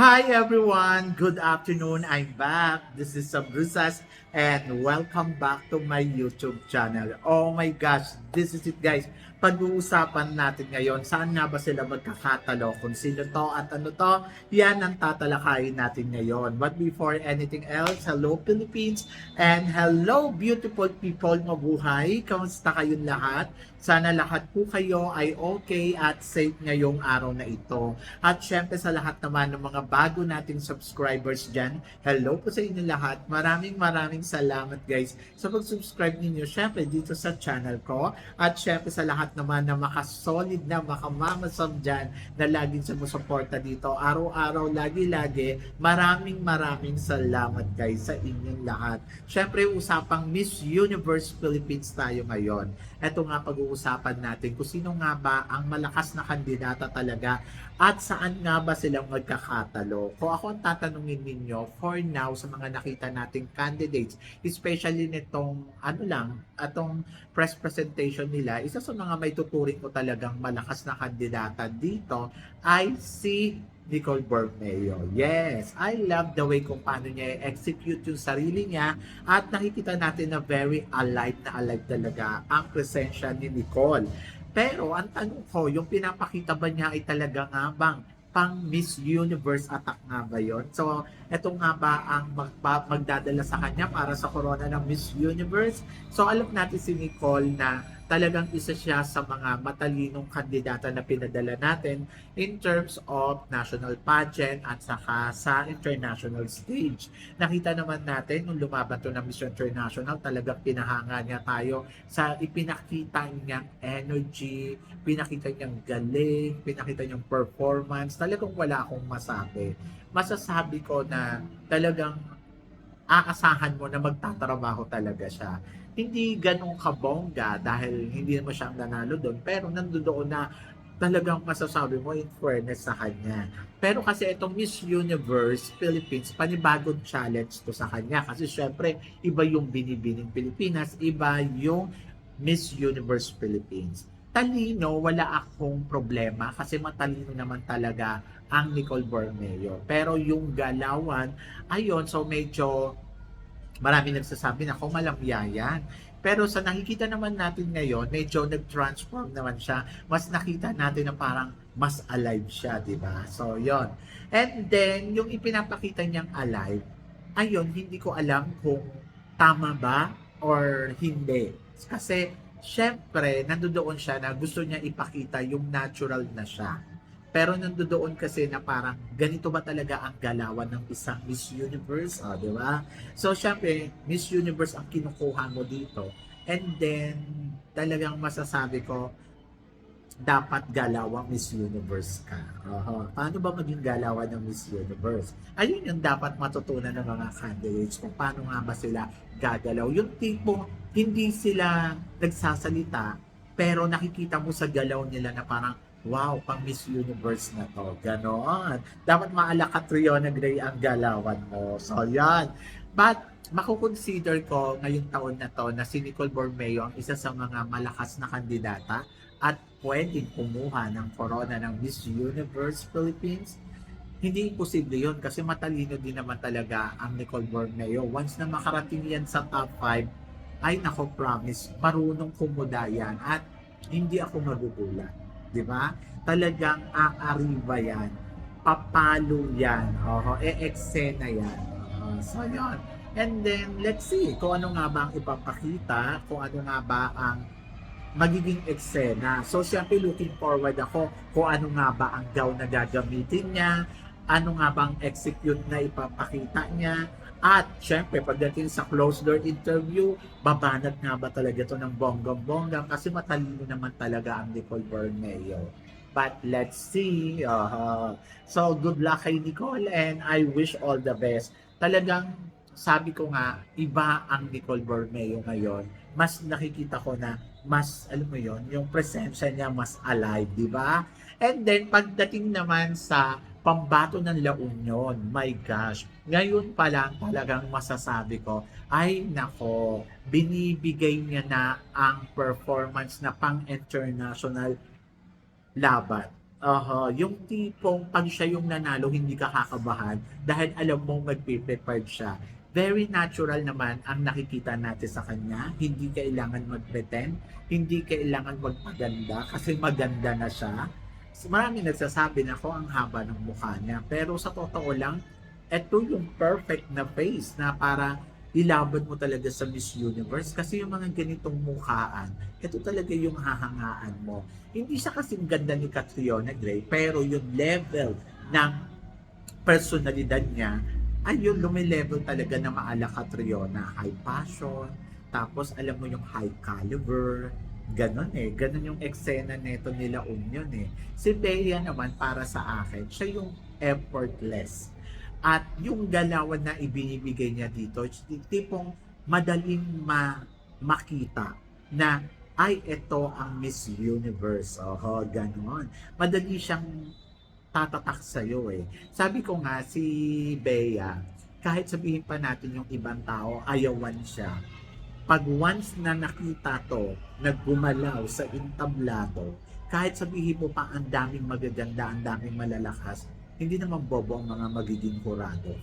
Hi everyone! Good afternoon. I'm back. This is Sabrusas and welcome back to my YouTube channel. Oh my gosh, this is it guys. Pag-uusapan natin ngayon, saan nga ba sila magkakatalo? Kung sino to at ano to, yan ang tatalakayin natin ngayon. But before anything else, hello Philippines and hello beautiful people, mabuhay. Kamusta kayong lahat? Sana lahat po kayo ay okay at safe ngayong araw na ito. At syempre sa lahat naman ng mga bago nating subscribers dyan, hello po sa inyo lahat. Maraming salamat guys sa pag-subscribe ninyo syempre dito sa channel ko. At syempre sa lahat naman na makasolid na makamamasam dyan na laging sumusuporta dito araw-araw, lagi-lagi. Maraming salamat guys sa inyong lahat. Syempre usapang Miss Universe Philippines tayo ngayon. Ito nga pag-uusapan natin kung sino nga ba ang malakas na kandidata talaga at saan nga ba silang magkakatalo. Kung ako ang tatanungin ninyo, for now, sa mga nakita nating candidates, especially nitong, atong press presentation nila, isa sa mga may tuturing ko talagang malakas na kandidata dito ay si Nicole Borromeo. Yes, I love the way kung paano niya i-execute yung sarili niya at nakikita natin na very alive na alive talaga ang presensya ni Nicole. Pero ang tanong ko, yung pinapakita ba niya ay talaga nga bang pang Miss Universe attack nga ba yun? So, eto nga ba ang magdadala sa kanya para sa corona ng Miss Universe? So, alam natin si Nicole na talagang isa siya sa mga matalinong kandidata na pinadala natin in terms of national pageant at saka sa international stage. Nakita naman natin nung lumaban to ng Miss International, talagang pinahanga niya tayo sa ipinakita niyang energy, pinakita niyang galing, pinakita niyang performance. Talagang wala akong masabi. Masasabi ko na talagang aasahan mo na magtatrabaho talaga siya. Hindi ganun kabongga dahil hindi naman siyang nanalo doon, pero nandoon na talagang masasabi mo in fairness sa kanya. Pero kasi itong Miss Universe Philippines, panibagong challenge to sa kanya. Kasi syempre, iba yung binibining Pilipinas, iba yung Miss Universe Philippines. Talino, wala akong problema kasi matalino naman talaga ang Nicole Borromeo. Pero yung galawan, ayun, so medyo marami nagsasabi na kumalamya yan. Pero sa nakikita naman natin ngayon, medyo nag-transform naman siya. Mas nakita natin na parang mas alive siya, di ba? So, yon. And then, yung ipinapakita niyang alive, ayun, hindi ko alam kung tama ba or hindi. Kasi, syempre, nandoon siya na gusto niya ipakita yung natural na siya. Pero nandoon kasi na parang ganito ba talaga ang galawan ng isang Miss Universe, di ba? So, syempre, Miss Universe ang kinukuha mo dito. And then, talagang masasabi ko, dapat galawang Miss Universe ka. Paano ba maging galawan ng Miss Universe? Ayun yung dapat matutunan ng mga candidates kung paano nga ba sila gagalaw. Yung tipo, hindi sila nagsasalita, pero nakikita mo sa galaw nila na parang, wow, pang Miss Universe na to. Ganon. Dapat maalakatriona gray ang galawan mo. So, yan. But, makukonsider ko ngayong taon na to na si Nicole Borromeo ang isa sa mga malakas na kandidata at pwedeng kumuha ng corona ng Miss Universe Philippines. Hindi imposible yun kasi matalino din naman talaga ang Nicole Borromeo. Once na makarating yan sa top 5, ay nako promise, marunong kumuda yan at hindi ako magugulat. Di ba? Talagang aariba yan. Papalo yan. E-eksena yan. So, yun. And then, let's see kung ano nga ba ang ipapakita, kung ano nga ba ang magiging eksena. So, syempre looking forward ako kung ano nga ba ang gown na gagamitin niya, ano nga bang execute na ipapakita niya, at syempre pagdating sa closed door interview, babanat nga ba talaga ito ng bonggang-bonggang kasi matalino naman talaga ang Nicole Borromeo. But let's see. So, good luck kay Nicole and I wish all the best. Talagang sabi ko nga, iba ang Nicole Borromeo ngayon. Mas nakikita ko na mas, alam mo yon, yung presensya niya mas alive, di ba? And then, pagdating naman sa pambato ng La Union, my gosh, ngayon pa lang talagang masasabi ko, ay nako, binibigay niya na ang performance na pang-international laban. Yung tipong 'pag siya yung nanalo hindi ka kakabahan dahil alam mong magpe-prepared siya. Very natural naman ang nakikita natin sa kanya, hindi kailangan mag-pretend, hindi kailangan magpaganda kasi maganda na siya. Maraming nagsasabi na, "Naku, ang haba ng mukha niya." Pero sa totoo lang, eto yung perfect na face na para ilaban mo talaga sa Miss Universe kasi yung mga ganitong mukhaan, ito talaga yung hahangaan mo. Hindi siya kasing ganda ni Catriona Gray, pero yung level ng personalidad niya, ayun, lumi-level talaga na maala Catriona. High passion, tapos alam mo yung high caliber, ganon eh. Ganon yung eksena neto nila Union eh. Si Bea naman para sa akin, siya yung effortless. At yung galawan na ibinibigay niya dito, tipong madaling makita na ay ito ang Miss Universe. Oho, ganon. Madali siyang tatatak sa'yo eh. Sabi ko nga, si Bea, kahit sabihin pa natin yung ibang tao, ayawan siya. Pag once na nakita to, naggumalaw sa entablado, kahit sabihin mo pa ang daming magaganda, ang daming malalakas, hindi naman bobo ang mga magiging kurado.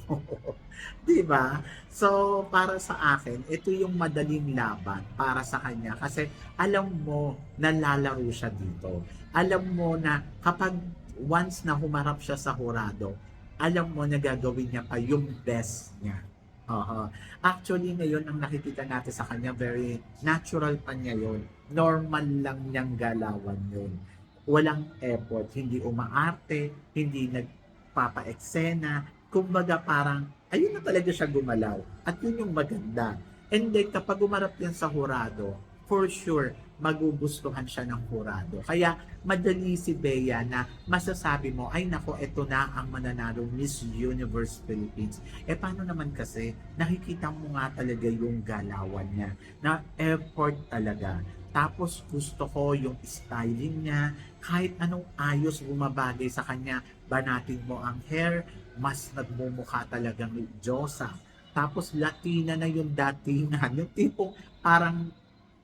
Di ba? So, para sa akin, ito yung madaling laban para sa kanya kasi alam mo na lalaro siya dito. Alam mo na kapag once na humarap siya sa hurado, alam mo na gagawin niya pa yung best niya. Oo. Actually, ngayon ang nakikita natin sa kanya, very natural pa niya yun. Normal lang niyang galawan yun. Walang effort, hindi umaarte, hindi nagpapa-eksena. Kumbaga parang, ayun na talaga siya gumalaw. At yun yung maganda. And then, kapag umarap yan sa hurado, for sure, magugustuhan siya ng hurado. Kaya, madali si Bea na masasabi mo, ay nako, eto na ang mananalo Miss Universe Philippines. Eh, paano naman kasi, nakikita mo nga talaga yung galawan niya, na effort talaga. Tapos gusto ko yung styling niya, kahit anong ayos bumabagay sa kanya, banatin mo ang hair, mas nagmumukha talagang Diyosa. Tapos Latina na yung datingan, yung tipong parang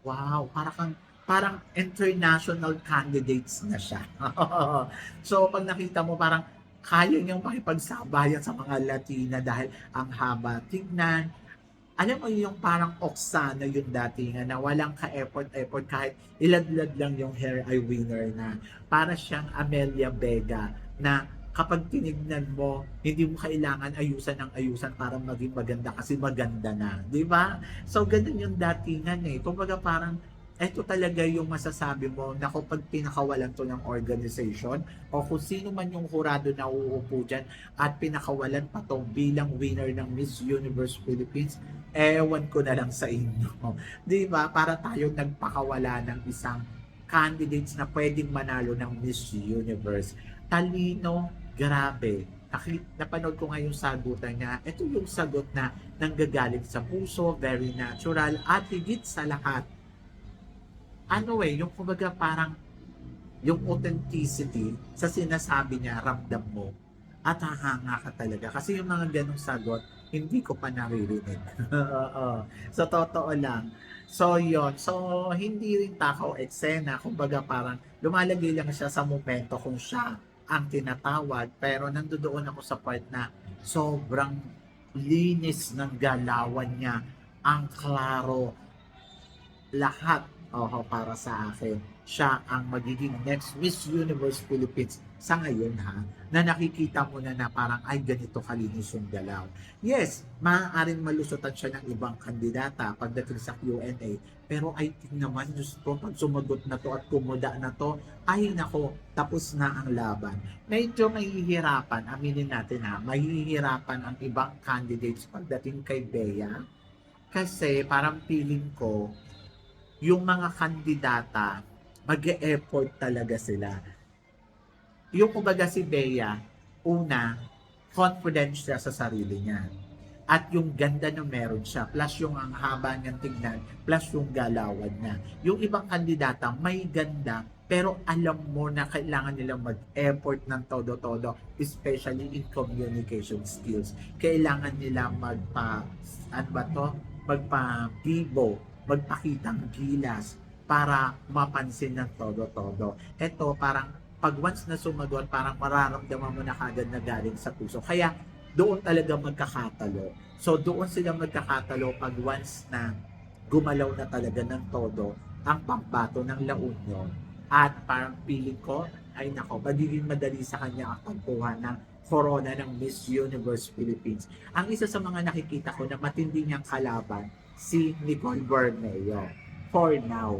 wow, parang international candidates na siya. So pag nakita mo parang kaya niyang makipagsabayan sa mga Latina dahil ang haba tignan. Alam mo yung parang Oksana yung datingan na walang ka-effort kahit iladlad lang yung hair ay winner na. Para siyang Amelia Vega na kapag tinignan mo, hindi mo kailangan ayusan ng ayusan para maging maganda kasi maganda na, di ba? So, ganun yung datingan eh. Kumbaga parang, eto talaga yung masasabi mo na kapag pinakawalan to ng organization o kung sino man yung hurado na uupo dyan at pinakawalan pa to bilang winner ng Miss Universe Philippines, ewan ko na lang sa inyo. Di ba? Para tayo nagpakawala ng isang candidates na pwedeng manalo ng Miss Universe. Talino, grabe. Napanood ko nga yung sagutan niya. Ito yung sagot na nanggagaling sa puso, very natural, at higit sa lahat, ano eh, yung kumbaga parang yung authenticity sa sinasabi niya, ramdam mo. At hahanga ka talaga. Kasi yung mga ganong sagot, hindi ko pa naririnig. Oo. Sa totoo lang. So, yon. So, hindi rin takaw eksena. Kumbaga parang lumalagay lang siya sa momento kung siya ang tinatawag. Pero nandoon ako sa part na sobrang linis ng galawan niya. Ang klaro, lahat, para sa akin, siya ang magiging next Miss Universe Philippines sa ngayon ha, na nakikita mo na parang ay ganito kalinis yung galaw. Yes, maaaring malusutan siya ng ibang kandidata pagdating sa Q&A, pero I think naman, Diyos ko, pag sumagot na to at kumuda na to, ay nako, tapos na ang laban. Medyo mahihirapan, aminin natin ha, mahihirapan ang ibang candidates pagdating kay Bea, kasi parang feeling ko, yung mga kandidata, mag-e-effort talaga sila. Yung kumbaga si Bea, una, confident siya sa sarili niya. At yung ganda na meron siya, plus yung ang haba niyang tignan, plus yung galawan niya. Yung ibang kandidata, may ganda, pero alam mo na kailangan nilang mag-effort ng todo-todo, especially in communication skills. Kailangan nila magpa-bibo, magpakitang gilas para mapansin ng todo-todo. Ito parang pag once na sumagot, parang mararamdaman mo na kagad na galing sa puso. Kaya doon talaga magkakatalo. So doon sila magkakatalo pag once na gumalaw na talaga ng todo ang pambato ng La Union. At parang feeling ko, ay nako, magiging madali sa kanya ang pagkuha ng corona ng Miss Universe Philippines. Ang isa sa mga nakikita ko na matindi niyang kalaban, si Nicole Bermeo. For now.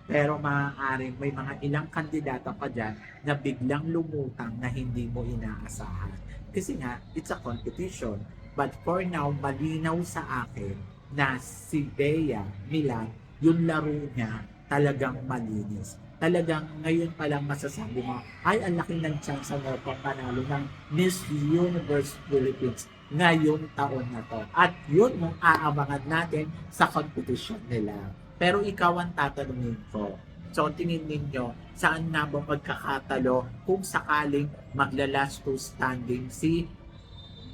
Pero maaaring may mga ilang kandidata pa dyan na biglang lumutang na hindi mo inaasahan. Kasi nga, it's a competition. But for now, malinaw sa akin na si Bea Milan, yung laro niya talagang malinis. Talagang ngayon pa lang masasabi mo, ay ang laki ng chance mo panalo ng Miss Universe Philippines ngayong taon na to. At yun mong aabangan natin sa competition nila. Pero ikaw ang tatanungin ko. So tingin ninyo, saan na ba magkakatalo kung sakaling magla-last two standing si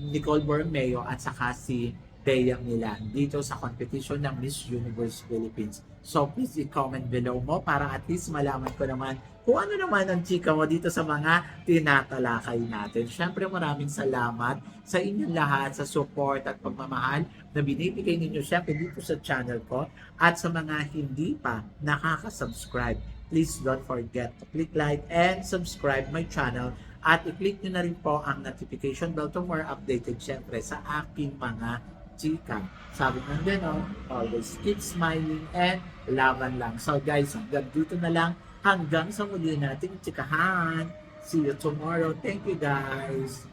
Nicole Bermeo at saka si Bea Milan dito sa competition ng Miss Universe Philippines. So please i-comment below mo para at least malaman ko naman kung ano naman ang chika mo dito sa mga tinatalakay natin. Syempre maraming salamat sa inyong lahat sa support at pagmamahal na binibigay ninyo syempre dito sa channel ko. At sa mga hindi pa nakaka-subscribe, please don't forget to click like and subscribe my channel. At i-click nyo na rin po ang notification bell to more updated syempre sa aking mga chika. Sabi ng gano'n, always keep smiling and laban lang. So guys, hanggang dito na lang. Hanggang sa muli nating chikahan. See you tomorrow. Thank you guys.